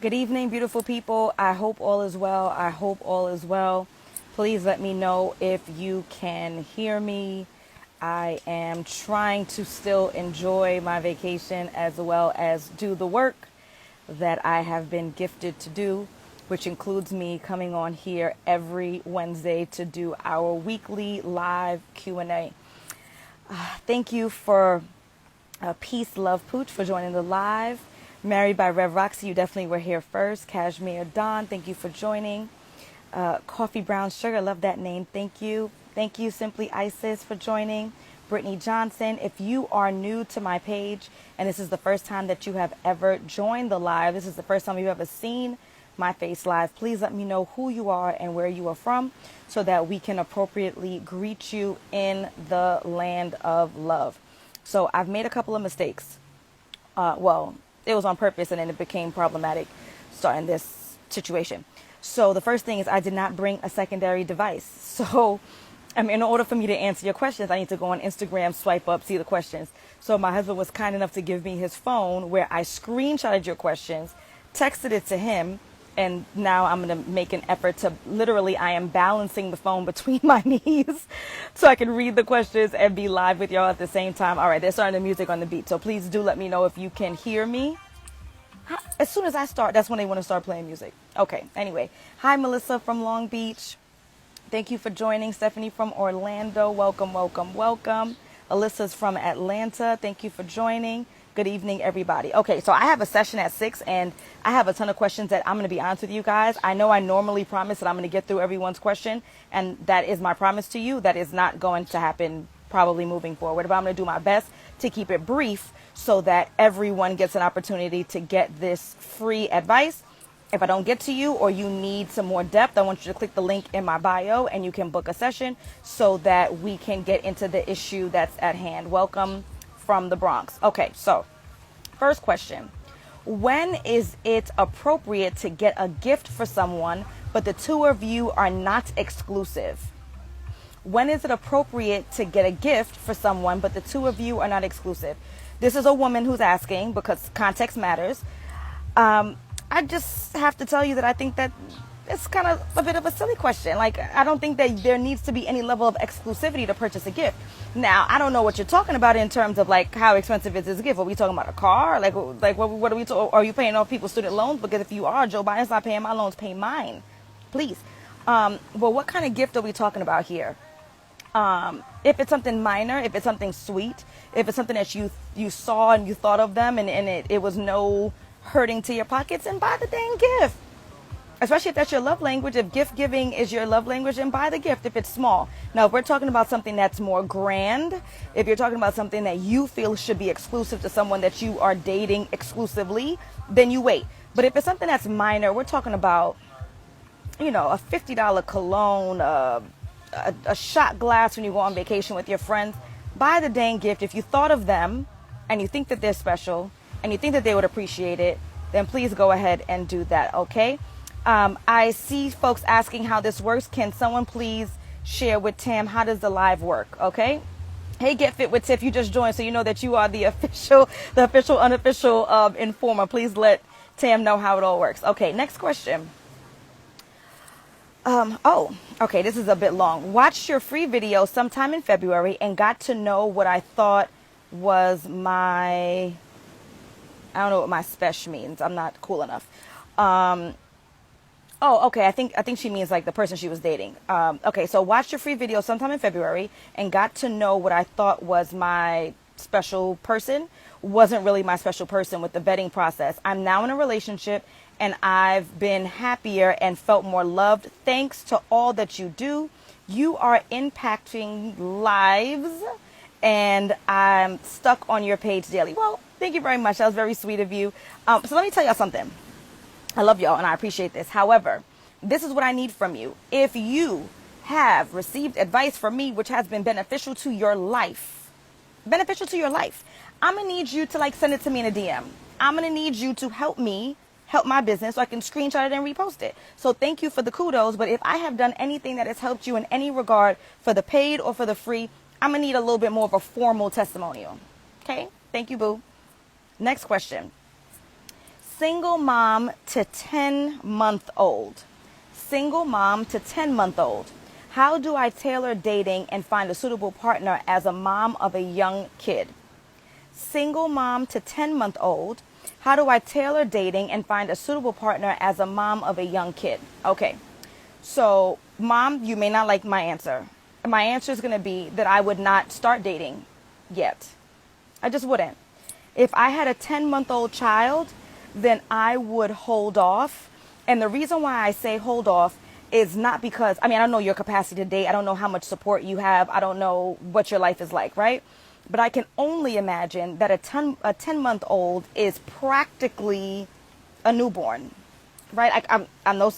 Good evening, beautiful people. I hope all is well. I hope all is well. Please let me know if you can hear me. I am trying to still enjoy my vacation as well as do the work that I have been gifted to do, which includes me coming on here every Wednesday to do our weekly live Q&A. Thank you for Peace, Love, Pooch for joining the live. Married by Rev Roxy, you definitely were here first. Cashmere Dawn, thank you for joining. Coffee Brown Sugar, love that name. Thank you. Thank you, Simply Isis, for joining. Brittany Johnson, if you are new to my page and this is the first time that you have ever joined the live, this is the first time you've ever seen my face live, please let me know who you are and where you are from so that we can appropriately greet you in the land of love. So I've made a couple of mistakes. It was on purpose and then it became problematic starting this situation. So the first thing is I did not bring a secondary device. So in order for me to answer your questions, I need to go on Instagram, swipe up, see the questions. So my husband was kind enough to give me his phone where I screenshotted your questions, texted it to him, and now I'm going to make an effort to I am balancing the phone between my knees so I can read the questions and be live with y'all at the same time. All right, they're starting the music on the beat. So please do let me know if you can hear me. As soon as I start, that's when they want to start playing music. Okay, anyway. Hi, Melissa from Long Beach. Thank you for joining. Stephanie from Orlando. Welcome, welcome, welcome. Alyssa's from Atlanta. Thank you for joining. Good evening, everybody. Okay, so I have a session at 6, and I have a ton of questions that I'm going to be honest with you guys. I know I normally promise that I'm going to get through everyone's question, and that is my promise to you. That is not going to happen probably moving forward, but I'm going to do my best to keep it brief so that everyone gets an opportunity to get this free advice. If I don't get to you or you need some more depth, I want you to click the link in my bio and you can book a session so that we can get into the issue that's at hand. Welcome from the Bronx. Okay, so first question. When is it appropriate to get a gift for someone, but the two of you are not exclusive? When is it appropriate to get a gift for someone, but the two of you are not exclusive? This is a woman who's asking because context matters. I just have to tell you that I think that it's kind of a bit of a silly question. Like, I don't think that there needs to be any level of exclusivity to purchase a gift. Now, I don't know what you're talking about in terms of like how expensive is this gift. Are we talking about a car? Like what are we talking? Are you paying off people's student loans? Because if you are, Joe Biden's not paying my loans, pay mine, please. Well, what kind of gift are we talking about here? If it's something minor, if it's something sweet, if it's something that you saw and you thought of them and it was no hurting to your pockets, and buy the dang gift. Especially if that's your love language. If gift giving is your love language, then buy the gift if it's small. Now, if we're talking about something that's more grand, if you're talking about something that you feel should be exclusive to someone that you are dating exclusively, then you wait. But if it's something that's minor, we're talking about, a $50 cologne, a shot glass when you go on vacation with your friends, buy the dang gift. If you thought of them and you think that they're special and you think that they would appreciate it, then please go ahead and do that, okay? I see folks asking how this works. Can someone please share with Tam, how does the live work, okay? Hey, Get Fit with Tiff, you just joined, so you know that you are the official, unofficial informer. Please let Tam know how it all works. Okay, next question. Okay, this is a bit long. Watched your free video sometime in February and got to know what I thought was I don't know what my special means. I'm not cool enough. Okay. I think she means like the person she was dating. Okay, so watched your free video sometime in February and got to know what I thought was my special person. Wasn't really my special person with the vetting process. I'm now in a relationship and I've been happier and felt more loved. Thanks to all that you do. You are impacting lives and I'm stuck on your page daily. Well, thank you very much. That was very sweet of you. So let me tell y'all something. I love y'all and I appreciate this. However, this is what I need from you. If you have received advice from me, which has been beneficial to your life, I'm going to need you to send it to me in a DM. I'm going to need you to help me help my business so I can screenshot it and repost it. So thank you for the kudos. But if I have done anything that has helped you in any regard for the paid or for the free, I'm going to need a little bit more of a formal testimonial. Okay? Thank you, boo. Next question. Single mom to 10-month-old. Single mom to 10-month-old. How do I tailor dating and find a suitable partner as a mom of a young kid? Single mom to 10-month-old. How do I tailor dating and find a suitable partner as a mom of a young kid? Okay. So, mom, you may not like my answer. My answer is going to be that I would not start dating yet. I just wouldn't. If I had a 10-month-old child, then I would hold off. And the reason why I say hold off is not because, I don't know your capacity to date. I don't know how much support you have. I don't know what your life is like, right? But I can only imagine that a 10-month-old is practically a newborn, right? I'm no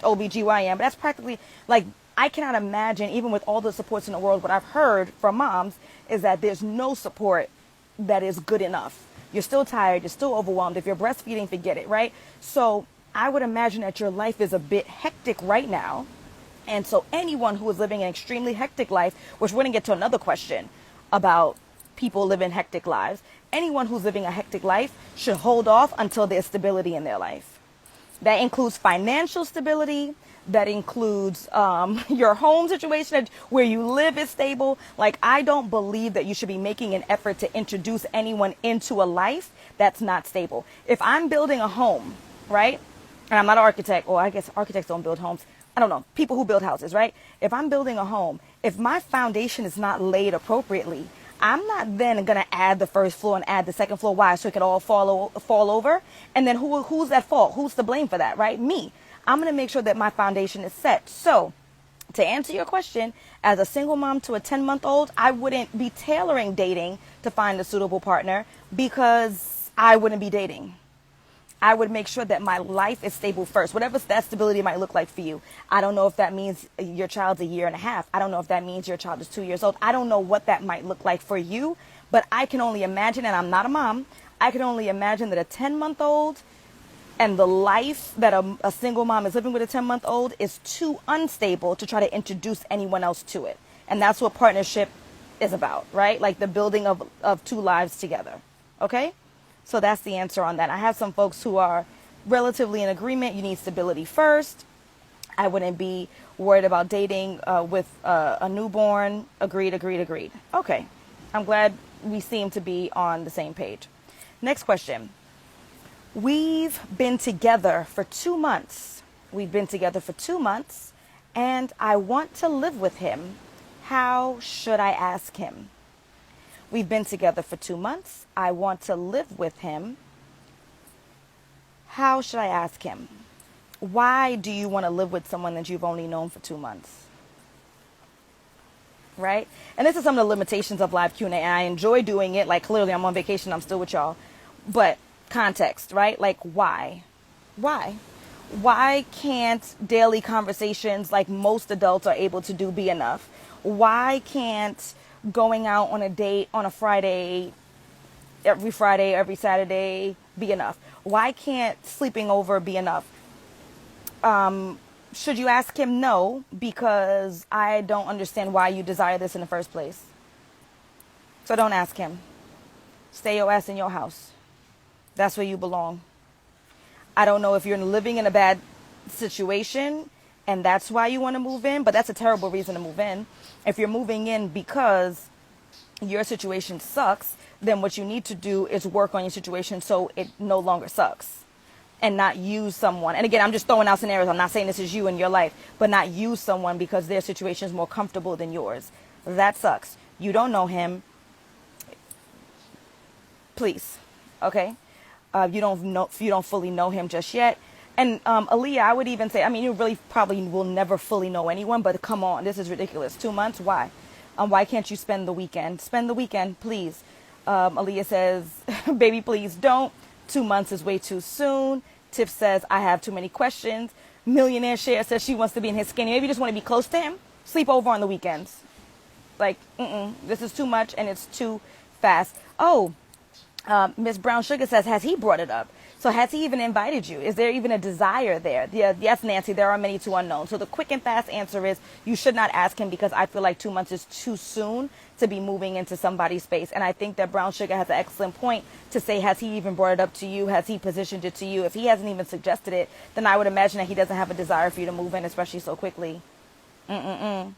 OBGYN, but that's practically, like, I cannot imagine, even with all the supports in the world, what I've heard from moms is that there's no support that is good enough. You're still tired, you're still overwhelmed. If you're breastfeeding, forget it, right? So I would imagine that your life is a bit hectic right now. And so anyone who is living an extremely hectic life, which we're going to get to another question about people living hectic lives, anyone who's living a hectic life should hold off until there's stability in their life. That includes financial stability. That includes your home situation where you live is stable. Like, I don't believe that you should be making an effort to introduce anyone into a life that's not stable. If I'm building a home, right? And I'm not an architect, or I guess architects don't build homes. I don't know. People who build houses, right? If I'm building a home, if my foundation is not laid appropriately, I'm not then going to add the first floor and add the second floor. Why? So it could all fall over. And then who's at fault? Who's to blame for that, right? Me. I'm going to make sure that my foundation is set. So to answer your question, as a single mom to a 10-month-old, I wouldn't be tailoring dating to find a suitable partner because I wouldn't be dating. I would make sure that my life is stable first, whatever that stability might look like for you. I don't know if that means your child's 1.5 years. I don't know if that means your child is 2 years old. I don't know what that might look like for you, but I can only imagine, and I'm not a mom, I can only imagine that a 10-month-old and the life that a single mom is living with a 10-month-old is too unstable to try to introduce anyone else to it. And that's what partnership is about, right? Like the building of two lives together. Okay? So that's the answer on that. I have some folks who are relatively in agreement. You need stability first. I wouldn't be worried about dating with a newborn. Agreed. Okay. I'm glad we seem to be on the same page. Next question. We've been together for 2 months. And I want to live with him. How should I ask him? We've been together for 2 months. I want to live with him. How should I ask him? Why do you want to live with someone that you've only known for 2 months? Right? And this is some of the limitations of live Q&A. And I enjoy doing it. Like, clearly I'm on vacation. I'm still with y'all. But context, right? Like, why? Why can't daily conversations like most adults are able to do be enough? Why can't going out on a date on a Friday, every Saturday be enough? Why can't sleeping over be enough? Should you ask him? No, because I don't understand why you desire this in the first place. So don't ask him. Stay your ass in your house. That's where you belong. I don't know if you're living in a bad situation and that's why you want to move in, but that's a terrible reason to move in. If you're moving in because your situation sucks, then what you need to do is work on your situation so it no longer sucks and not use someone. And again, I'm just throwing out scenarios. I'm not saying this is you in your life, but not use someone because their situation is more comfortable than yours. That sucks. You don't know him. Please. Okay? You don't fully know him just yet. And Aaliyah, I would even say, you really probably will never fully know anyone, but come on, this is ridiculous. 2 months? Why? Why can't you spend the weekend? Spend the weekend, please. Aaliyah says, baby, please don't. 2 months is way too soon. Tiff says, I have too many questions. Millionaire Cher says she wants to be in his skinny. Maybe you just want to be close to him. Sleep over on the weekends. Like, this is too much and it's too fast. Oh, Miss Brown Sugar says, has he brought it up? So So has he even invited you? Is there even a desire there? Yeah, yes, Nancy, there are many too unknown. So the quick and fast answer is you should not ask him, because I feel like 2 months is too soon to be moving into somebody's space. And I think that Brown Sugar has an excellent point to say, has he even brought it up to you? Has he positioned it to you? If he hasn't even suggested it, then I would imagine that he doesn't have a desire for you to move in, especially so quickly. Okay?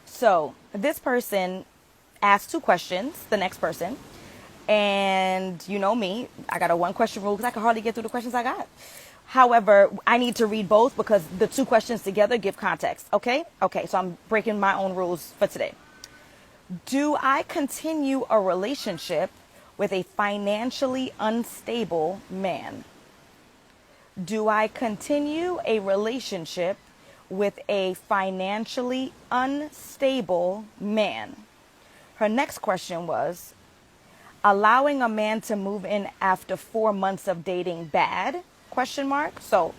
So this person asked 2 questions, the next person. And you know me, I got a 1-question rule because I can hardly get through the questions I got. However, I need to read both because the 2 questions together give context. Okay? Okay, so I'm breaking my own rules for today. Do I continue a relationship with a financially unstable man? Do I continue a relationship with a financially unstable man? Her next question was, allowing a man to move in after 4 months of dating bad? Question mark. So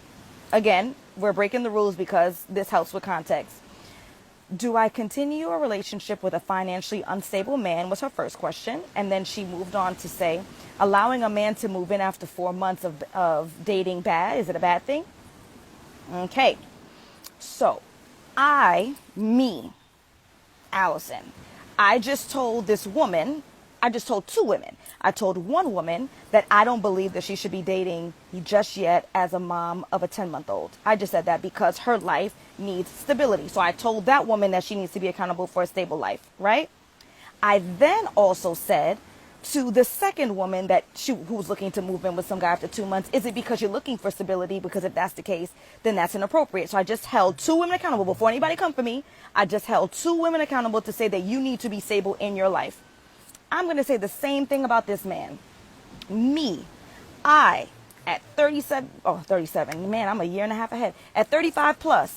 again, we're breaking the rules because this helps with context. Do I continue a relationship with a financially unstable man was her first question. And then she moved on to say, allowing a man to move in after 4 months of dating bad, is it a bad thing? Okay. So Allison, I just told 2 women. I told one woman that I don't believe that she should be dating just yet as a mom of a 10-month-old. I just said that because her life needs stability. So I told that woman that she needs to be accountable for a stable life, right? I then also said to the second woman who's looking to move in with some guy after 2 months, is it because you're looking for stability? Because if that's the case, then that's inappropriate. So I just held 2 women accountable. Before anybody come for me, I just held 2 women accountable to say that you need to be stable in your life. I'm going to say the same thing about this man. I, at 37, man, I'm a year and a half ahead. At 35 plus,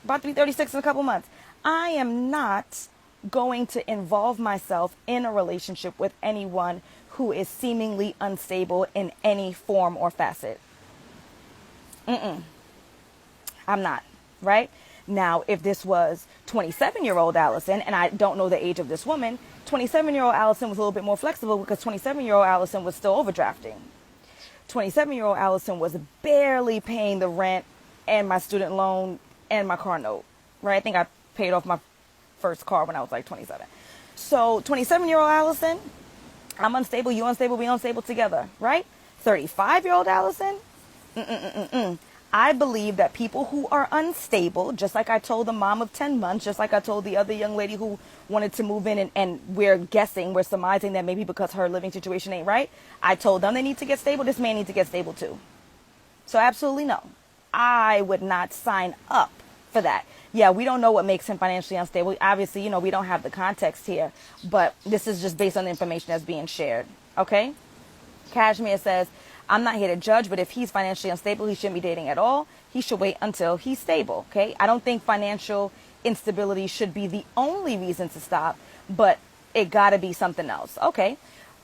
about to be 36 in a couple months, I am not going to involve myself in a relationship with anyone who is seemingly unstable in any form or facet. I'm not, right? Now, if this was 27-year-old Allison, and I don't know the age of this woman, 27-year-old Allison was a little bit more flexible because 27-year-old Allison was still overdrafting. 27-year-old Allison was barely paying the rent and my student loan and my car note, right? I think I paid off my first car when I was like 27. So 27-year-old Allison, I'm unstable, you unstable, we unstable together, right? 35-year-old Allison, I believe that people who are unstable, just like I told the mom of 10 months, just like I told the other young lady who wanted to move in, and we're surmising that maybe because her living situation ain't right, I told them they need to get stable. This man needs to get stable too. So absolutely no. I would not sign up for that. Yeah, we don't know what makes him financially unstable. Obviously, we don't have the context here, but this is just based on the information that's being shared. Okay? Kashmir says, I'm not here to judge, but if he's financially unstable, he shouldn't be dating at all. He should wait until he's stable, okay? I don't think financial instability should be the only reason to stop, but it got to be something else. Okay.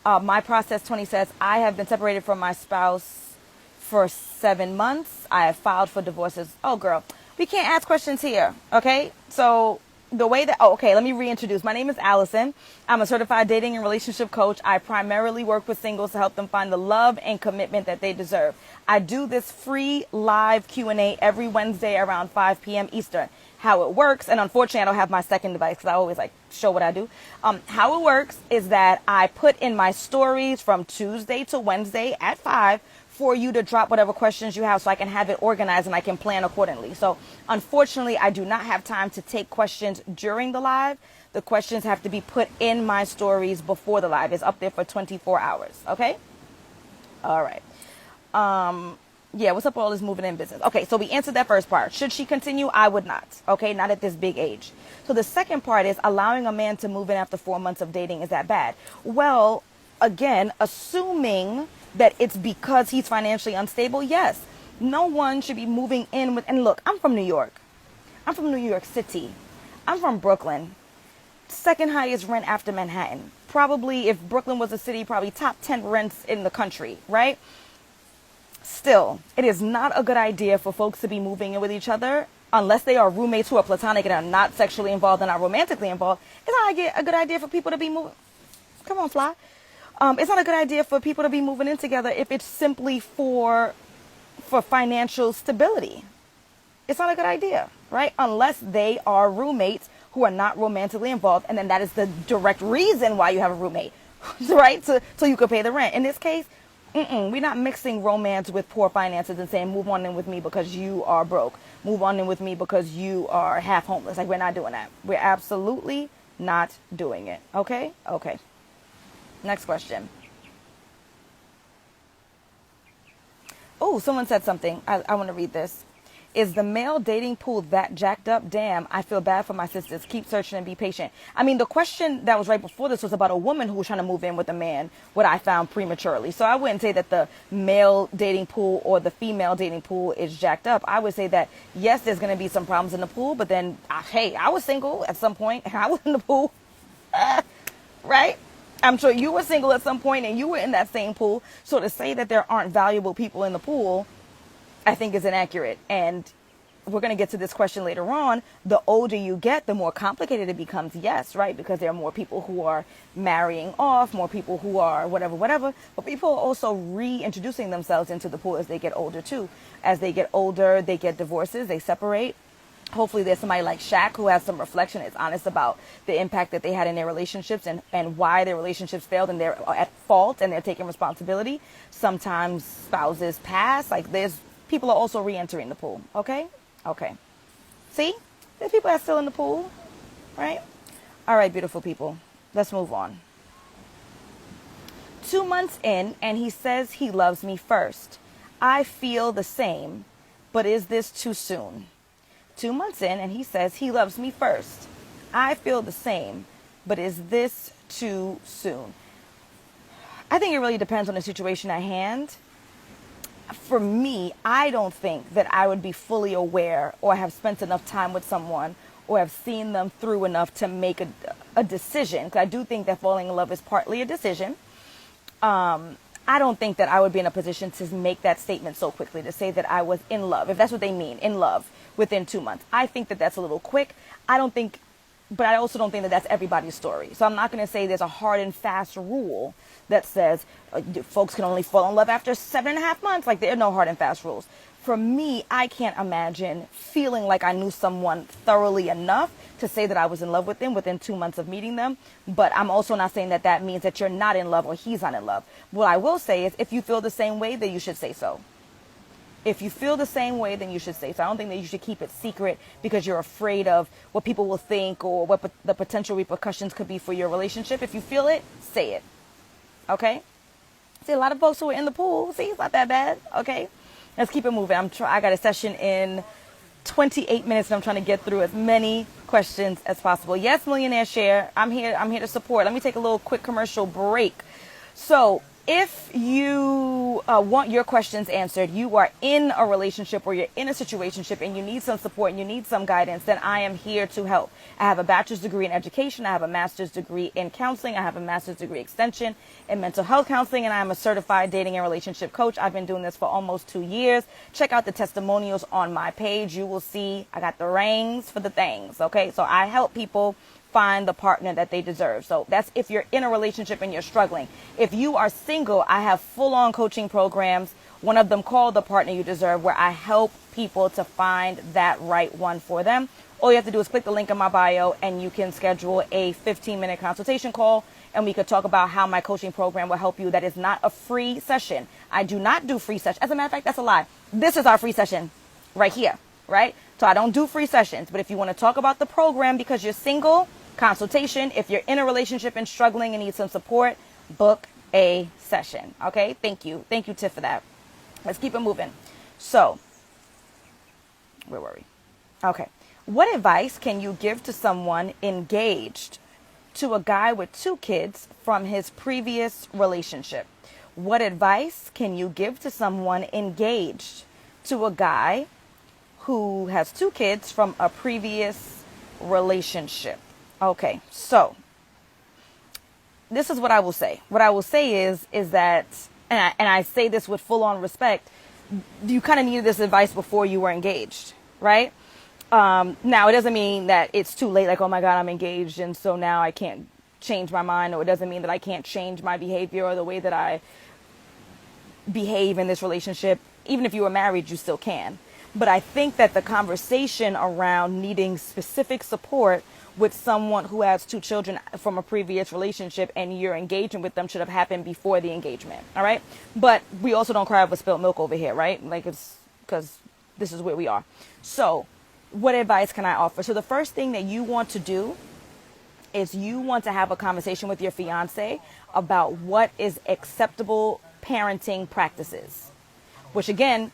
My process 20 says, I have been separated from my spouse for 7 months. I have filed for divorces. Oh, girl, we can't ask questions here, okay? So the way that, let me reintroduce. My name is Alison. I'm a certified dating and relationship coach. I primarily work with singles to help them find the love and commitment that they deserve. I do this free live Q&A every Wednesday around 5 p.m. Eastern. How it works, and unfortunately I don't have my second device because I always show what I do. How it works is that I put in my stories from Tuesday to Wednesday at 5 for you to drop whatever questions you have so I can have it organized and I can plan accordingly. So unfortunately, I do not have time to take questions during the live. The questions have to be put in my stories before the live. It's up there for 24 hours. Okay? All right. Yeah, what's up with all this moving in business? Okay, so we answered that first part. Should she continue? I would not. Okay, not at this big age. So the second part is allowing a man to move in after 4 months of dating. Is that bad? Well, again, assuming that it's because he's financially unstable, yes. No one should be moving in with, and look, I'm from New York. I'm from New York City. I'm from Brooklyn. Second highest rent after Manhattan. Probably, if Brooklyn was a city, probably top 10 rents in the country, right? Still, it is not a good idea for folks to be moving in with each other unless they are roommates who are platonic and are not sexually involved and not romantically involved. It's not a good idea for people to be moving. Come on, fly. It's not a good idea for people to be moving in together if it's simply for financial stability. It's not a good idea, right? Unless they are roommates who are not romantically involved, and then that is the direct reason why you have a roommate, right? So you could pay the rent. In this case, we're not mixing romance with poor finances and saying, move on in with me because you are broke. Move on in with me because you are half homeless. Like, we're not doing that. We're absolutely not doing it. Okay? Okay. Next question. Oh, someone said something. I want to read this. Is the male dating pool that jacked up? Damn, I feel bad for my sisters. Keep searching and be patient. I mean, the question that was right before this was about a woman who was trying to move in with a man, what I found prematurely. So I wouldn't say that the male dating pool or the female dating pool is jacked up. I would say that, yes, there's going to be some problems in the pool, but then, hey, I was single at some point and I was in the pool, right? I'm sure you were single at some point and you were in that same pool. So to say that there aren't valuable people in the pool, I think is inaccurate. And we're going to get to this question later on. The older you get, the more complicated it becomes. Yes, right? Because there are more people who are marrying off, more people who are whatever. But people are also reintroducing themselves into the pool as they get older too. As they get older, they get divorces, they separate. Hopefully there's somebody like Shaq who has some reflection, is honest about the impact that they had in their relationships and why their relationships failed, and they're at fault and they're taking responsibility. Sometimes spouses pass. Like, people are also re-entering the pool. Okay? Okay. See? There's people that are still in the pool. Right? All right, beautiful people. Let's move on. 2 months in, and he says he loves me first. I feel the same, but is this too soon? 2 months in, and he says he loves me first. I feel the same, but is this too soon? I think it really depends on the situation at hand. For me, I don't think that I would be fully aware or have spent enough time with someone or have seen them through enough to make a decision. Because I do think that falling in love is partly a decision. I don't think that I would be in a position to make that statement so quickly, to say that I was in love, if that's what they mean, in love, within 2 months. I think that that's a little quick. But I also don't think that that's everybody's story. So I'm not going to say there's a hard and fast rule that says folks can only fall in love after 7.5 months. Like, there are no hard and fast rules. For me, I can't imagine feeling like I knew someone thoroughly enough to say that I was in love with them within 2 months of meeting them. But I'm also not saying that that means that you're not in love or he's not in love. What I will say is, if you feel the same way, then you should say so. If you feel the same way, then you should say so. I don't think that you should keep it secret because you're afraid of what people will think or what the potential repercussions could be for your relationship. If you feel it, say it. Okay? See, a lot of folks who are in the pool, see, it's not that bad. Okay? Let's keep it moving. I got a session in 28 minutes and I'm trying to get through as many questions as possible. Yes, Millionaire Share. I'm here to support. Let me take a little quick commercial break. So, if you want your questions answered, you are in a relationship or you're in a situationship and you need some support and you need some guidance, then I am here to help. I have a bachelor's degree in education. I have a master's degree in counseling. I have a master's degree extension in mental health counseling, and I am a certified dating and relationship coach. I've been doing this for almost 2 years. Check out the testimonials on my page. You will see I got the rings for the things. Okay, so I help people find the partner that they deserve. So that's if you're in a relationship and you're struggling. If you are single, I have full-on coaching programs. One of them called The Partner You Deserve, where I help people to find that right one for them. All you have to do is click the link in my bio and you can schedule a 15-minute consultation call and we could talk about how my coaching program will help you. That is not a free session. I do not do free sessions. As a matter of fact, that's a lie. This is our free session right here, right? So I don't do free sessions. But if you want to talk about the program because you're single, consultation. If you're in a relationship and struggling and need some support, book a session. Okay? Thank you. Thank you, Tiff, for that. Let's keep it moving. So, where were we? Okay. What advice can you give to someone engaged to a guy with 2 kids from his previous relationship? What advice can you give to someone engaged to a guy who has 2 kids from a previous relationship? Okay, so this is what I will say. What I will say is that, and I say this with full-on respect, you kind of needed this advice before you were engaged, right? Now, it doesn't mean that it's too late, like, oh my God, I'm engaged, and so now I can't change my mind, or it doesn't mean that I can't change my behavior or the way that I behave in this relationship. Even if you were married, you still can. But I think that the conversation around needing specific support with someone who has 2 children from a previous relationship and you're engaging with them should have happened before the engagement. All right. But we also don't cry over spilled milk over here, right? Like, it's because this is where we are. So what advice can I offer? So the first thing that you want to do is you want to have a conversation with your fiance about what is acceptable parenting practices, which again,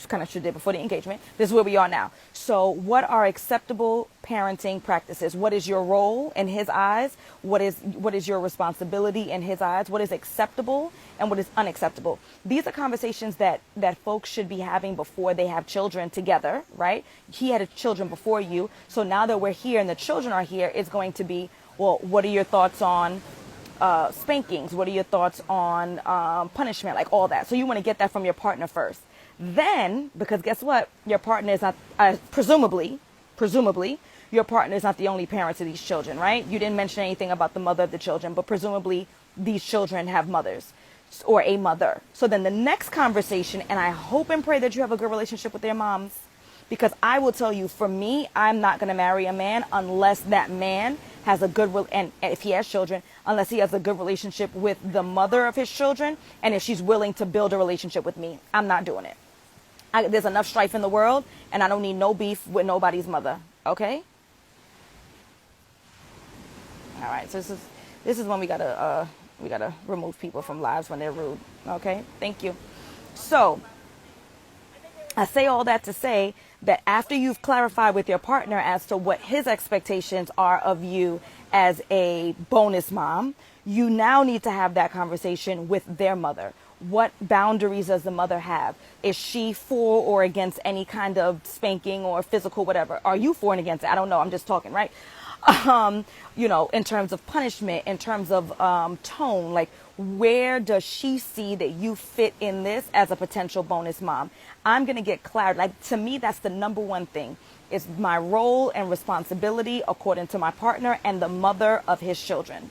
kind of should did before the engagement. This is where we are now. So what are acceptable parenting practices? What is your role in his eyes? What is your responsibility in his eyes? What is acceptable and what is unacceptable? These are conversations that folks should be having before they have children together, right? He had children before you. So now that we're here and the children are here, it's going to be, well, what are your thoughts on spankings? What are your thoughts on punishment? Like all that. So you want to get that from your partner first. Then, because guess what? Your partner is not, presumably, your partner is not the only parent to these children, right? You didn't mention anything about the mother of the children, but presumably these children have mothers or a mother. So then the next conversation, and I hope and pray that you have a good relationship with their moms, because I will tell you, for me, I'm not going to marry a man unless that man has a good, and if he has children, unless he has a good relationship with the mother of his children, and if she's willing to build a relationship with me. I'm not doing it. There's enough strife in the world, and I don't need no beef with nobody's mother. Okay? All right. So this is when we gotta remove people from lives when they're rude. Okay? Thank you. So I say all that to say that after you've clarified with your partner as to what his expectations are of you as a bonus mom, you now need to have that conversation with their mother. What boundaries does the mother have? Is she for or against any kind of spanking or physical whatever? Are you for and against it? I don't know. I'm just talking, right? In terms of punishment, in terms of tone, like where does she see that you fit in this as a potential bonus mom? I'm going to get clarity. Like, to me, that's the number one thing. It's my role and responsibility according to my partner and the mother of his children.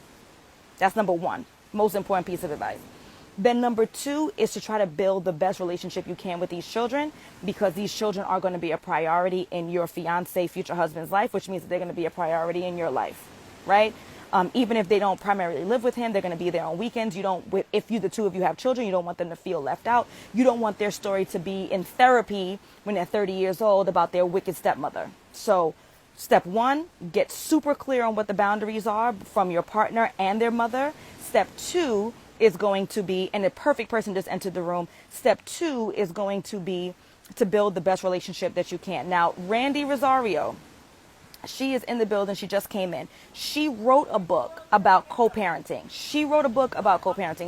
That's number one. Most important piece of advice. Then number 2 is to try to build the best relationship you can with these children, because these children are going to be a priority in your fiance, future husband's life, which means that they're going to be a priority in your life, right? Even if they don't primarily live with him, they're going to be there on weekends. If the two of you have children, you don't want them to feel left out. You don't want their story to be in therapy when they're 30 years old about their wicked stepmother. So step 1, get super clear on what the boundaries are from your partner and their mother. Step 2 is going to be, and the perfect person just entered the room. Step 2 is going to be to build the best relationship that you can. Now, Randy Rosario, she is in the building. She just came in. She wrote a book about co-parenting.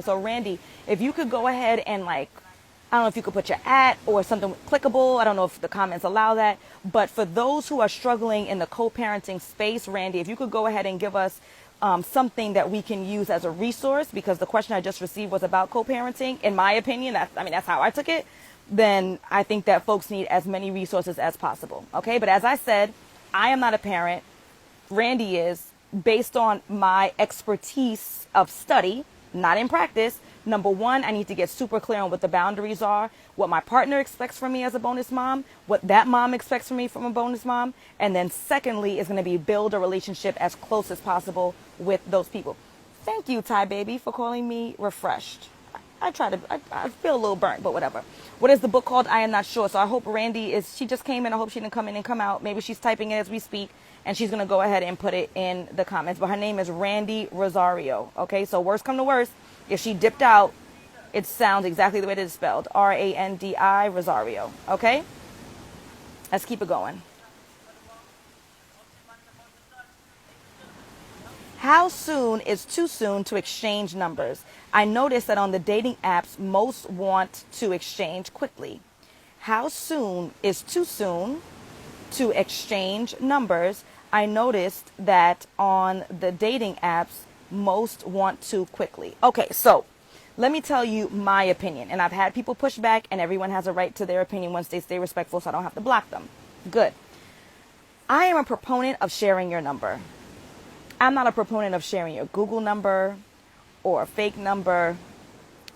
So Randy, if you could go ahead and I don't know if you could put your @ or something clickable. I don't know if the comments allow that. But for those who are struggling in the co-parenting space, Randy, if you could go ahead and give us something that we can use as a resource, because the question I just received was about co-parenting. In my opinion, that's how I took it. Then I think that folks need as many resources as possible. Okay. But as I said, I am not a parent. Randy is. Based on my expertise of study, not in practice. Number 1, I need to get super clear on what the boundaries are, what my partner expects from me as a bonus mom, what that mom expects from me from a bonus mom. And then secondly is going to be build a relationship as close as possible with those people. Thank you, Ty Baby, for calling me refreshed. I feel a little burnt, but whatever. What is the book called? I am not sure. So I hope she just came in. I hope she didn't come in and come out. Maybe she's typing it as we speak, and she's going to go ahead and put it in the comments. But her name is Randy Rosario. Okay, so worst come to worst, if she dipped out, it sounds exactly the way that it's spelled. Randi Rosario. Okay? Let's keep it going. How soon is too soon to exchange numbers? I noticed that on the dating apps, most want to exchange quickly. How soon is too soon to exchange numbers? I noticed that on the dating apps, most want to quickly. Okay, so let me tell you my opinion. And I've had people push back, and everyone has a right to their opinion once they stay respectful, so I don't have to block them. Good. I am a proponent of sharing your number. I'm not a proponent of sharing your Google number or a fake number.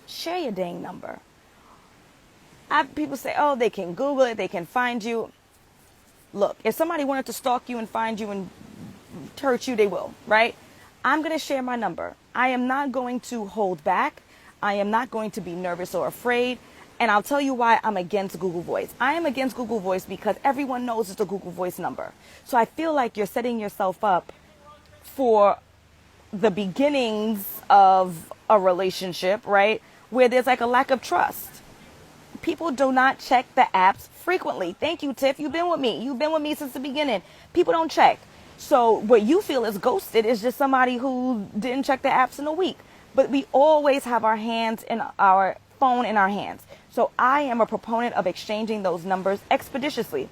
Share your dang number. People say, oh, they can Google it, they can find you. Look, if somebody wanted to stalk you and find you and hurt you, they will, right? I'm going to share my number. I am not going to hold back. I am not going to be nervous or afraid. And I'll tell you why I'm against Google Voice. I am against Google Voice because everyone knows it's a Google Voice number. So I feel like you're setting yourself up for the beginnings of a relationship, right? Where there's like a lack of trust. People do not check the apps frequently. Thank you, Tiff. You've been with me. You've been with me since the beginning. People don't check. So what you feel is ghosted is just somebody who didn't check the apps in a week. But we always have our hands in our phone in our hands. So I am a proponent of exchanging those numbers expeditiously.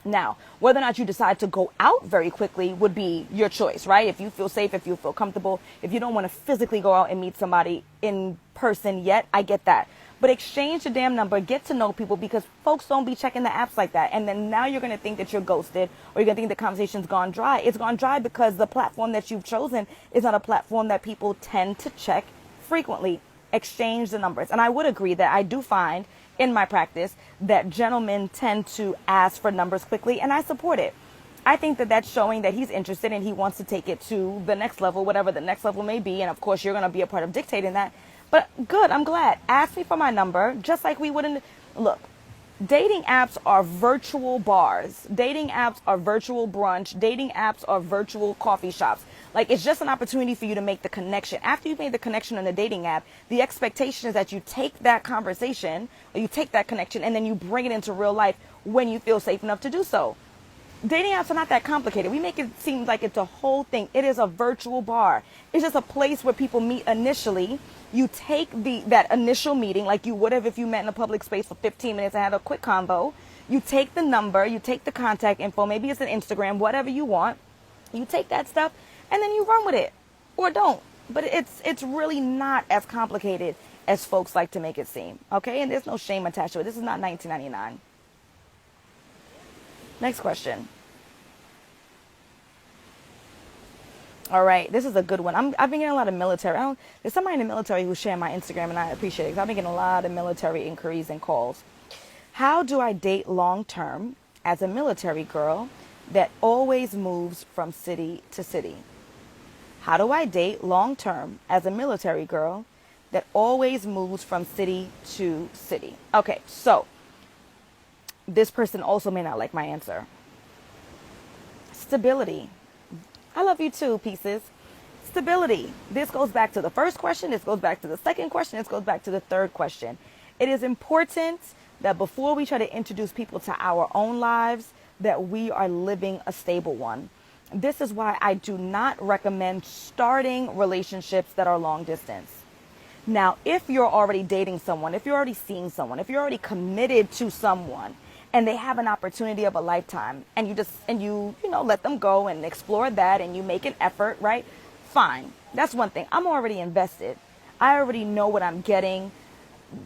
Now, whether or not you decide to go out very quickly would be your choice, right? If you feel safe, if you feel comfortable, if you don't want to physically go out and meet somebody in person yet, I get that. But exchange the damn number, get to know people, because folks don't be checking the apps like that. And then now you're going to think that you're ghosted, or you're going to think the conversation's gone dry. It's gone dry because the platform that you've chosen is not a platform that people tend to check frequently. Exchange the numbers. And I would agree that I do find in my practice that gentlemen tend to ask for numbers quickly, and I support it. I think that that's showing that he's interested and he wants to take it to the next level, whatever the next level may be. And of course, you're going to be a part of dictating that. But good, I'm glad. Ask me for my number, just like we wouldn't. Look, dating apps are virtual bars. Dating apps are virtual brunch. Dating apps are virtual coffee shops. Like, it's just an opportunity for you to make the connection. After you've made the connection on the dating app, the expectation is that you take that conversation, or you take that connection, and then you bring it into real life when you feel safe enough to do so. Dating apps are not that complicated. We make it seem like it's a whole thing. It is a virtual bar. It's just a place where people meet initially. You take that initial meeting like you would have if you met in a public space for 15 minutes and had a quick convo. You take the number, you take the contact info, maybe it's an Instagram, whatever you want. You take that stuff and then you run with it, or don't. But it's really not as complicated as folks like to make it seem, okay? And there's no shame attached to it. This is not 1999. Next question. All right, this is a good one. I've been getting a lot of military. There's somebody in the military who's sharing my Instagram, and I appreciate it because I've been getting a lot of military inquiries and calls. How do I date long-term as a military girl that always moves from city to city? How do I date long-term as a military girl that always moves from city to city? Okay, so this person also may not like my answer. Stability. I love you too, pieces. Stability. This goes back to the first question. This goes back to the second question. This goes back to the third question. It is important that before we try to introduce people to our own lives, that we are living a stable one. This is why I do not recommend starting relationships that are long distance. Now, if you're already dating someone, if you're already seeing someone, if you're already committed to someone, and they have an opportunity of a lifetime, and you let them go and explore that, and you make an effort, right? Fine. That's one thing. I'm already invested. I already know what I'm getting.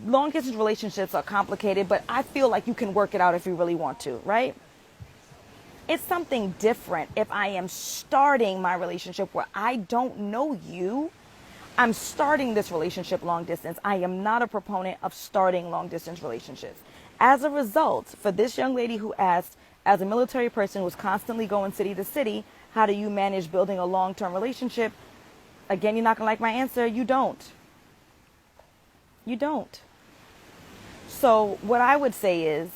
Long distance relationships are complicated, but I feel like you can work it out if you really want to, right? It's something different if I am starting my relationship where I don't know you. I'm starting this relationship long distance. I am not a proponent of starting long distance relationships. As a result, for this young lady who asked, as a military person who's constantly going city to city, how do you manage building a long-term relationship? Again, you're not going to like my answer. You don't. You don't. So what I would say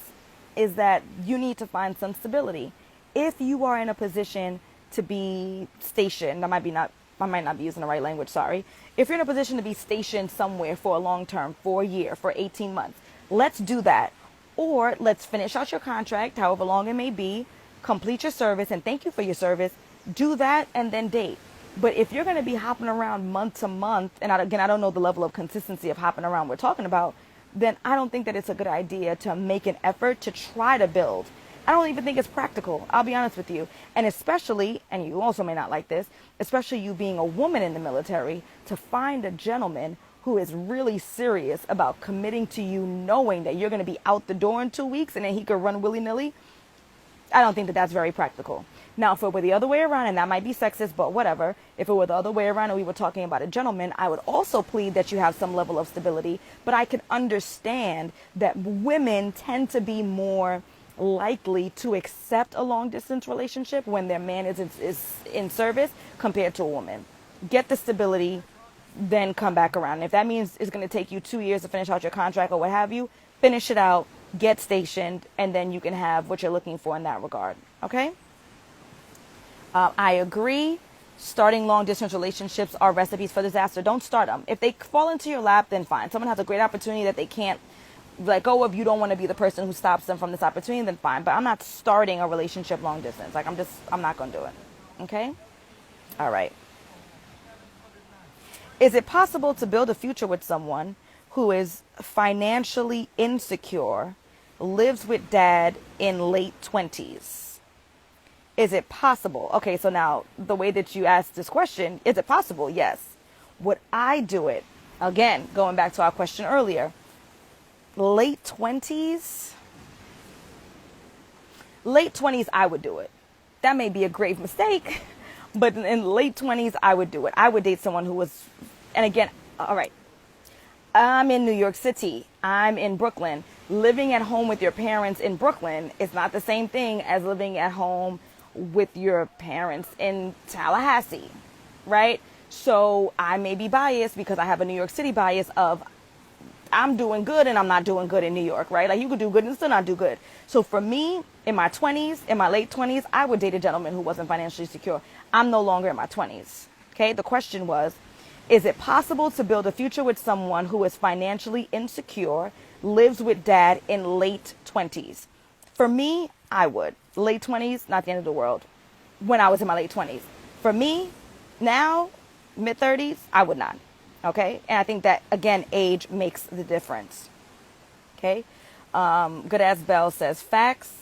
is that you need to find some stability. If you are in a position to be stationed, I might not be using the right language, sorry. If you're in a position to be stationed somewhere for a long term, for a year, for 18 months, let's do that. Or let's finish out your contract, however long it may be, complete your service, and thank you for your service. Do that and then date. But if you're going to be hopping around month to month, and I don't know the level of consistency of hopping around we're talking about, then I don't think that it's a good idea to make an effort to try to build. I don't even think it's practical. I'll be honest with you. And especially, and you also may not like this, especially you being a woman in the military, to find a gentleman who is really serious about committing to you, knowing that you're going to be out the door in 2 weeks and then he could run willy-nilly. I don't think that that's very practical. Now, if it were the other way around, and that might be sexist, but whatever, if it were the other way around and we were talking about a gentleman, I would also plead that you have some level of stability. But I can understand that women tend to be more likely to accept a long distance relationship when their man is in service compared to a woman. Get the stability, then come back around. And if that means it's going to take you 2 years to finish out your contract or what have you, finish it out, get stationed, and then you can have what you're looking for in that regard. Okay? I agree. Starting long distance relationships are recipes for disaster. Don't start them. If they fall into your lap, then fine. Someone has a great opportunity that they can't let go of. You don't want to be the person who stops them from this opportunity, then fine. But I'm not starting a relationship long distance. Like, I'm not going to do it. Okay? All right. Is it possible to build a future with someone who is financially insecure, lives with dad in late 20s? Is it possible? Okay, so now the way that you asked this question, is it possible? Yes. Would I do it? Again, going back to our question earlier, late 20s, I would do it. That may be a grave mistake, but in late 20s, I would do it. I would date someone who was, and again, all right, I'm in New York City. I'm in Brooklyn. Living at home with your parents in Brooklyn is not the same thing as living at home with your parents in Tallahassee, right? So I may be biased because I have a New York City bias of I'm doing good and I'm not doing good in New York, right? Like, you could do good and still not do good. So for me, in my 20s, in my late 20s, I would date a gentleman who wasn't financially secure. I'm no longer in my 20s. Okay. The question was, is it possible to build a future with someone who is financially insecure, lives with dad in late 20s? For me, I would. Late 20s, not the end of the world. When I was in my late 20s. For me, now, mid 30s, I would not. Okay? And I think that, again, age makes the difference. Okay? Good As Bell says, facts.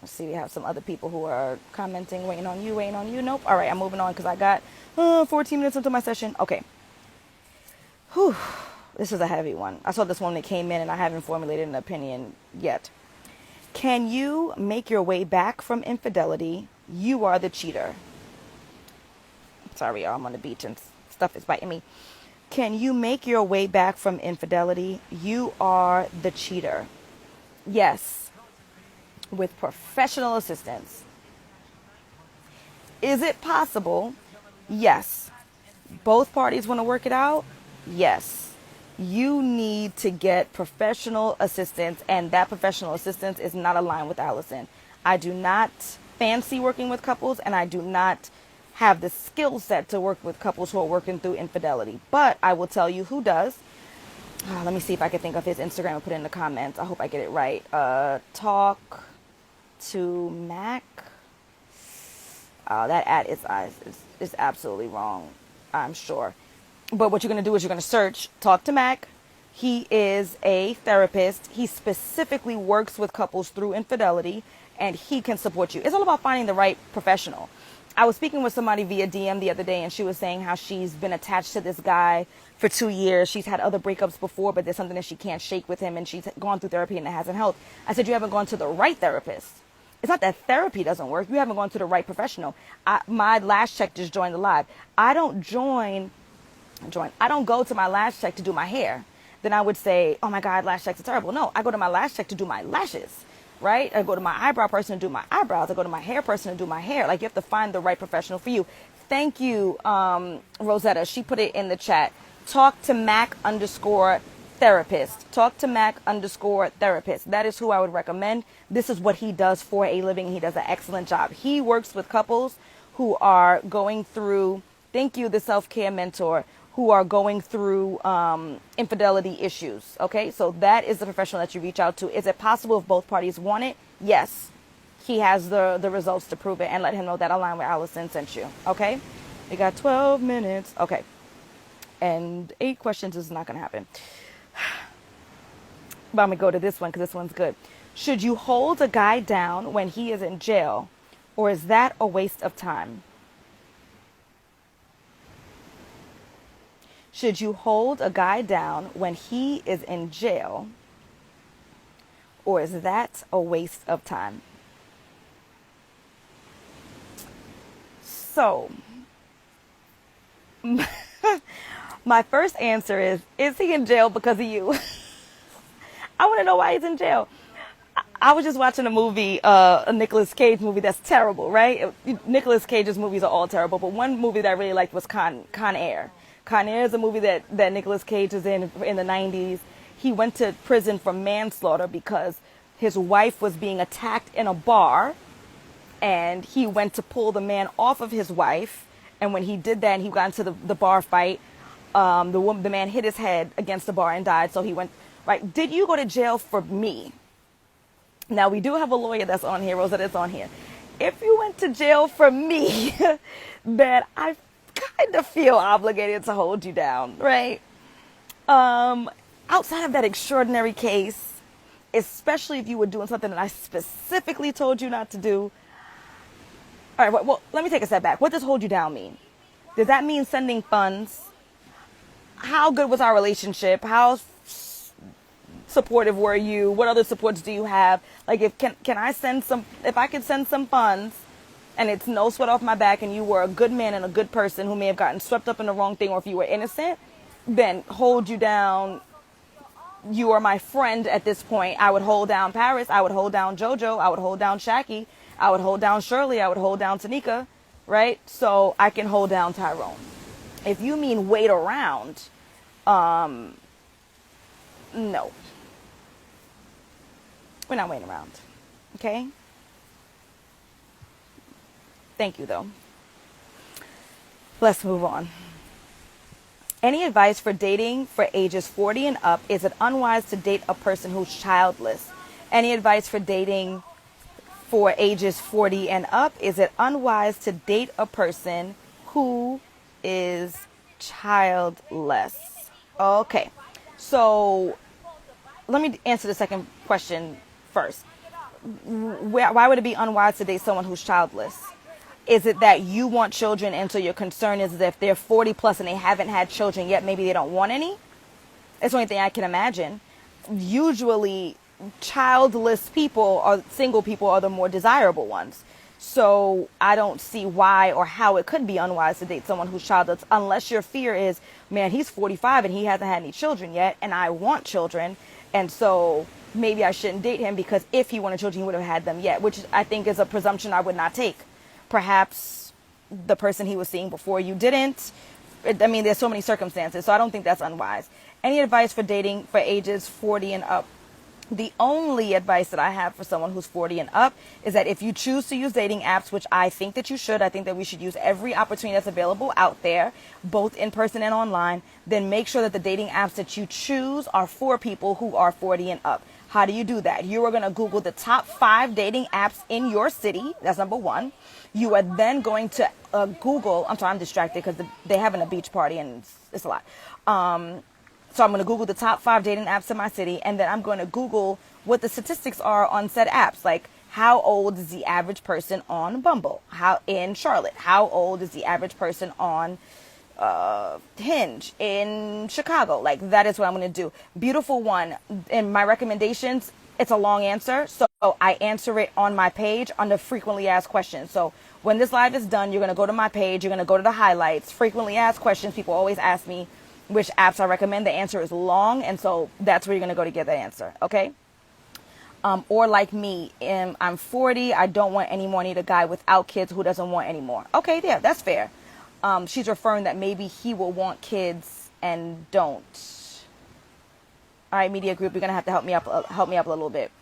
Let's see, we have some other people who are commenting, waiting on you. Nope. All right, I'm moving on because I got 14 minutes into my session. Okay. Whew. This is a heavy one. I saw this one that came in and I haven't formulated an opinion yet. Can you make your way back from infidelity? You are the cheater. Sorry, y'all, I'm on the beach and stuff is biting me. Can you make your way back from infidelity? You are the cheater. Yes. With professional assistance. Is it possible? Yes. Both parties want to work it out? Yes. You need to get professional assistance, and that professional assistance is not aligned with Alison. I do not fancy working with couples, and I do not have the skill set to work with couples who are working through infidelity. But I will tell you who does. Let me see if I can think of his Instagram and put it in the comments. I hope I get it right. Talk to Mac. That ad is absolutely wrong, I'm sure. But what you're going to do is you're going to search Talk to Mac. He is a therapist. He specifically works with couples through infidelity, and he can support you. It's all about finding the right professional. I was speaking with somebody via DM the other day, and she was saying how she's been attached to this guy for 2 years. She's had other breakups before, but there's something that she can't shake with him, and she's gone through therapy, and it hasn't helped. I said, you haven't gone to the right therapist. It's not that therapy doesn't work. You haven't gone to the right professional. My Lash Check just joined the live. I don't go to my Lash Check to do my hair. Then I would say, oh my God, Lash Checks are terrible. No, I go to my Lash Check to do my lashes, right? I go to my eyebrow person to do my eyebrows. I go to my hair person to do my hair. Like, you have to find the right professional for you. Thank you, Rosetta. She put it in the chat. Talk to Mac_therapist. Talk to Mac_therapist. That is who I would recommend. This is what he does for a living. He does an excellent job. He works with couples who are going through, thank you, the self-care mentor, who are going through infidelity issues. Okay, so that is the professional that you reach out to. Is it possible if both parties want it? Yes. He has the results to prove it, and let him know that Align with Alison sent you. Okay, we got 12 minutes. Okay, and 8 questions is not going to happen. But I'm going to go to this one because this one's good. Should you hold a guy down when he is in jail, or is that a waste of time? Should you hold a guy down when he is in jail, or is that a waste of time? So, my first answer is he in jail because of you? I want to know why he's in jail. I was just watching a movie, a Nicolas Cage movie that's terrible, right? Nicolas Cage's movies are all terrible, but one movie that I really liked was Con Air. Con Air is a movie that Nicolas Cage is in the 90s. He went to prison for manslaughter because his wife was being attacked in a bar, and he went to pull the man off of his wife. And when he did that and he got into the bar fight, the man hit his head against the bar and died. So he went, right, did you go to jail for me? Now, we do have a lawyer that's on here, Rosa, that's on here. If you went to jail for me, then I kind of feel obligated to hold you down, right? Outside of that extraordinary case, especially if you were doing something that I specifically told you not to do. All right, well, let me take a step back. What does hold you down mean? Does that mean sending funds? How good was our relationship? How supportive were you? What other supports do you have? Like, if I could send some funds and it's no sweat off my back and you were a good man and a good person who may have gotten swept up in the wrong thing, or if you were innocent, then hold you down. You are my friend at this point. I would hold down Paris. I would hold down JoJo. I would hold down Shaki. I would hold down Shirley. I would hold down Tanika, right? So I can hold down Tyrone. If you mean wait around, no. We're not waiting around, okay? Thank you, though. Let's move on. Any advice for dating for ages 40 and up? Is it unwise to date a person who's childless? Any advice for dating for ages 40 and up? Is it unwise to date a person who is childless? Okay, so let me answer the second question first. Why would it be unwise to date someone who's childless? Is it that you want children and so your concern is that if they're 40 plus and they haven't had children yet, maybe they don't want any? That's the only thing I can imagine. Usually childless people or single people are the more desirable ones. So I don't see why or how it could be unwise to date someone who's childless, unless your fear is, man, he's 45 and he hasn't had any children yet and I want children, and so maybe I shouldn't date him because if he wanted children, he would have had them yet, which I think is a presumption I would not take. Perhaps the person he was seeing before you didn't. I mean, there's so many circumstances, so I don't think that's unwise. Any advice for dating for ages 40 and up? The only advice that I have for someone who's 40 and up is that if you choose to use dating apps, which I think that you should, I think that we should use every opportunity that's available out there, both in person and online, then make sure that the dating apps that you choose are for people who are 40 and up. How do you do that? You are going to Google the top 5 dating apps in your city. That's number one. You are then going to Google, I'm sorry, I'm distracted because they're having a beach party and it's a lot. So I'm going to Google the top 5 dating apps in my city, and then I'm going to Google what the statistics are on said apps. Like, how old is the average person on Bumble? How in Charlotte? How old is the average person on Hinge in Chicago? Like, that is what I'm going to do. Beautiful one. In my recommendations, it's a long answer, so I answer it on my page under frequently asked questions. So when this live is done, you're going to go to my page, you're going to go to the highlights, frequently asked questions. People always ask me which apps I recommend. The answer is long, and so that's where you're going to go to get that answer, okay? Or like me, I'm 40, I don't want any more, I need a guy without kids who doesn't want any more. Okay, yeah, that's fair. She's referring that maybe he will want kids and don't. All right, media group, you're going to have to help me up a little bit.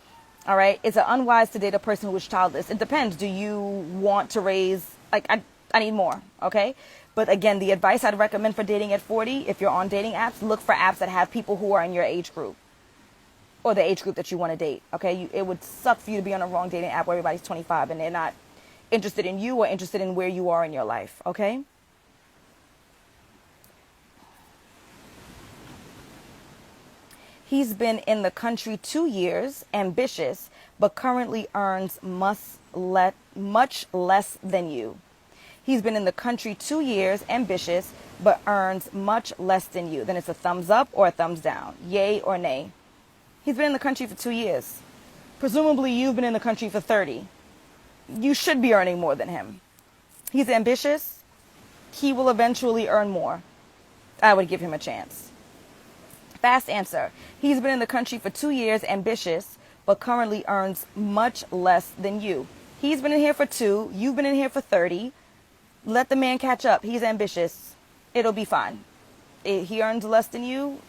All right. Is it unwise to date a person who is childless? It depends. Do you want to raise, like, I need more. Okay. But again, the advice I'd recommend for dating at 40, if you're on dating apps, look for apps that have people who are in your age group or the age group that you want to date. Okay. It would suck for you to be on a wrong dating app where everybody's 25 and they're not interested in you or interested in where you are in your life. Okay. He's been in the country 2 years, ambitious, but currently earns much less than you. He's been in the country 2 years, ambitious, but earns much less than you. Then it's a thumbs up or a thumbs down, yay or nay. He's been in the country for 2 years. Presumably you've been in the country for 30. You should be earning more than him. He's ambitious. He will eventually earn more. I would give him a chance. Fast answer. He's been in the country for 2 years, ambitious, but currently earns much less than you. He's been in here for 2. You've been in here for 30. Let the man catch up. He's ambitious. It'll be fine. He earns less than you.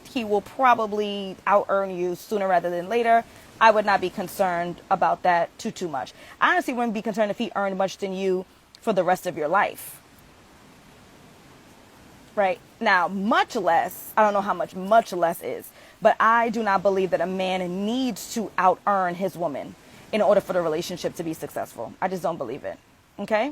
He will probably out-earn you sooner rather than later. I would not be concerned about that too much. I honestly wouldn't be concerned if he earned much than you for the rest of your life. Right? Now, much less, I don't know how much less is, but I do not believe that a man needs to out-earn his woman in order for the relationship to be successful. I just don't believe it. Okay?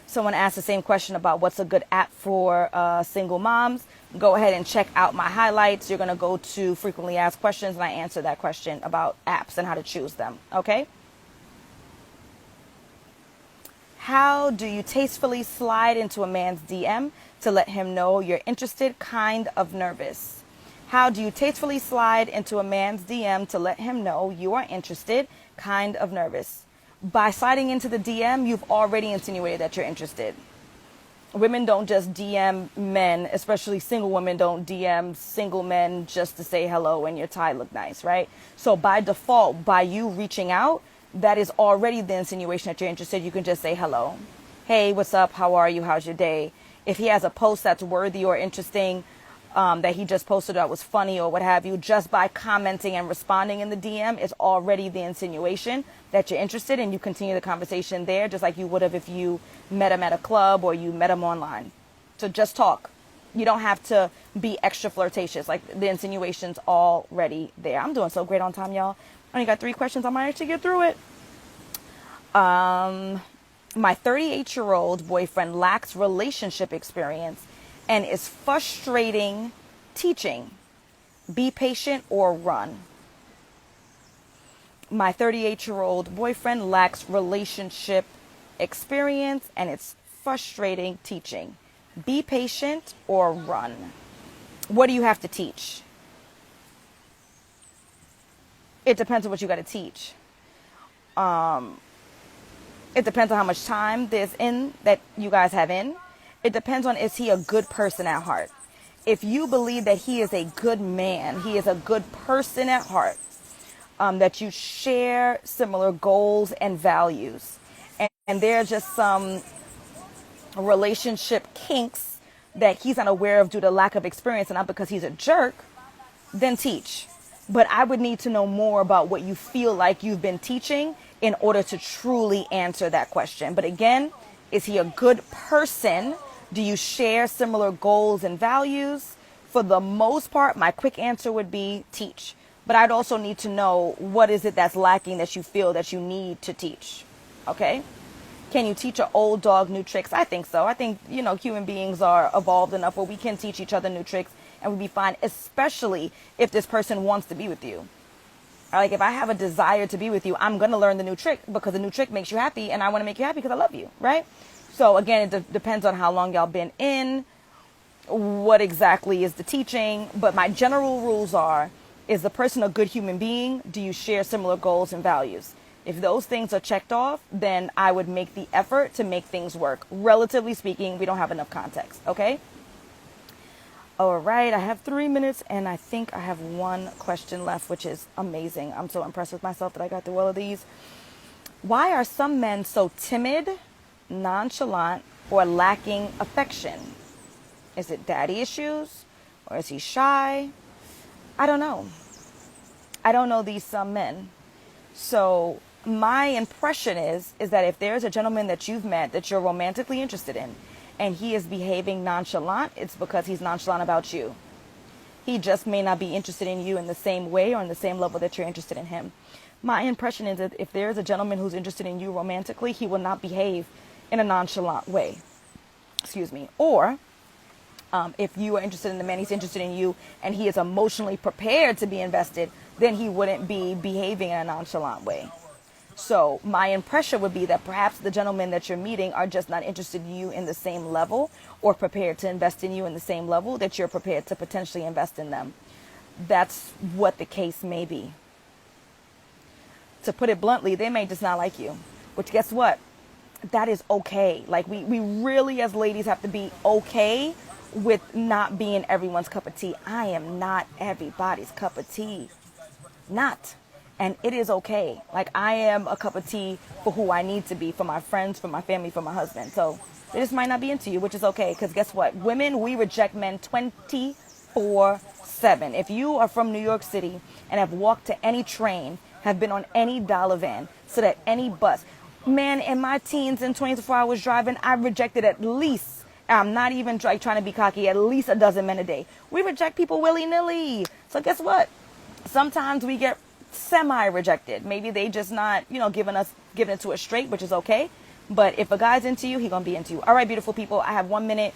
Someone asked the same question about what's a good app for single moms. Go ahead and check out my highlights. You're going to go to frequently asked questions, and I answer that question about apps and how to choose them. Okay? How do you tastefully slide into a man's DM to let him know you're interested, kind of nervous? How do you tastefully slide into a man's DM to let him know you are interested, kind of nervous? By sliding into the DM, you've already insinuated that you're interested. Women don't just DM men, especially single women don't DM single men just to say hello and your tie look nice, right? So by default, by you reaching out, that is already the insinuation that you're interested. You can just say hello. Hey, what's up? How are you? How's your day? If he has a post that's worthy or interesting, that he just posted that was funny or what have you, just by commenting and responding in the DM is already the insinuation that you're interested, and you continue the conversation there just like you would have if you met him at a club or you met him online. So just talk. You don't have to be extra flirtatious. Like, the insinuation's already there. I'm doing so great on time, y'all. I only got 3 questions. I might actually get through it. My 38-year-old boyfriend lacks relationship experience and is frustrating teaching. Be patient or run. My 38-year-old boyfriend lacks relationship experience and it's frustrating teaching. Be patient or run. What do you have to teach? It depends on what you got to teach. It depends on how much time there's in that you guys have in. It depends on, is he a good person at heart? If you believe that he is a good man, he is a good person at heart, that you share similar goals and values, and there are just some relationship kinks that he's unaware of due to lack of experience and not because he's a jerk, then teach. But I would need to know more about what you feel like you've been teaching in order to truly answer that question. But again, is he a good person? Do you share similar goals and values? For the most part, my quick answer would be teach. But I'd also need to know, what is it that's lacking that you feel that you need to teach? Okay? Can you teach an old dog new tricks? I think so. I think, human beings are evolved enough where we can teach each other new tricks and we'd be fine, especially if this person wants to be with you. Like, if I have a desire to be with you, I'm going to learn the new trick because the new trick makes you happy and I want to make you happy because I love you, right? So again, it depends on how long y'all been in, what exactly is the teaching. But my general rules are, is the person a good human being? Do you share similar goals and values? If those things are checked off, then I would make the effort to make things work. Relatively speaking, we don't have enough context, okay? All right, I have 3 minutes and I think I have 1 question left, which is amazing. I'm so impressed with myself that I got through all of these. Why are some men so timid, nonchalant, or lacking affection? Is it daddy issues or is he shy? I don't know. I don't know these some men. So my impression is that if there's a gentleman that you've met that you're romantically interested in and he is behaving nonchalant, it's because he's nonchalant about you. He just may not be interested in you in the same way or in the same level that you're interested in him. My impression is that if there's a gentleman who's interested in you romantically, he will not behave in a nonchalant way. Excuse me. Or if you are interested in the man, he's interested in you, and he is emotionally prepared to be invested, then he wouldn't be behaving in a nonchalant way. So my impression would be that perhaps the gentlemen that you're meeting are just not interested in you in the same level or prepared to invest in you in the same level that you're prepared to potentially invest in them. That's what the case may be. To put it bluntly, they may just not like you. which guess what? That is okay. Like we really as ladies have to be okay with not being everyone's cup of tea. I am not everybody's cup of tea. Not. And it is okay. Like I am a cup of tea for who I need to be, for my friends, for my family, for my husband. So they just might not be into you, which is okay. Because guess what? Women, we reject men 24/7. If you are from New York City and have walked to any train, have been on any dollar van, sit at any bus, man, in my teens and 24 hours driving, I rejected at least, I'm not even trying to be cocky, at least a dozen men a day. We reject people willy-nilly. So guess what? Sometimes we get semi-rejected. Maybe they just not, giving it to us straight, which is okay. But if a guy's into you, he's going to be into you. All right, beautiful people, I have 1 minute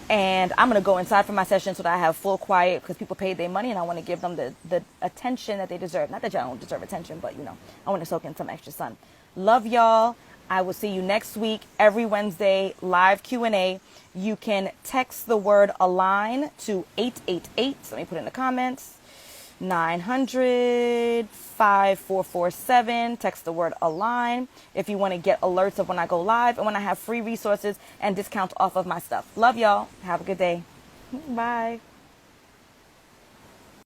and I'm going to go inside for my session so that I have full quiet because people paid their money and I want to give them the attention that they deserve. Not that y'all don't deserve attention, but I want to soak in some extra sun. Love y'all. I will see you next week, every Wednesday, live Q&A. You can text the word align to 888. So let me put it in the comments. 900-5447. Text the word align if you want to get alerts of when I go live and when I have free resources and discounts off of my stuff. Love y'all. Have a good day. Bye.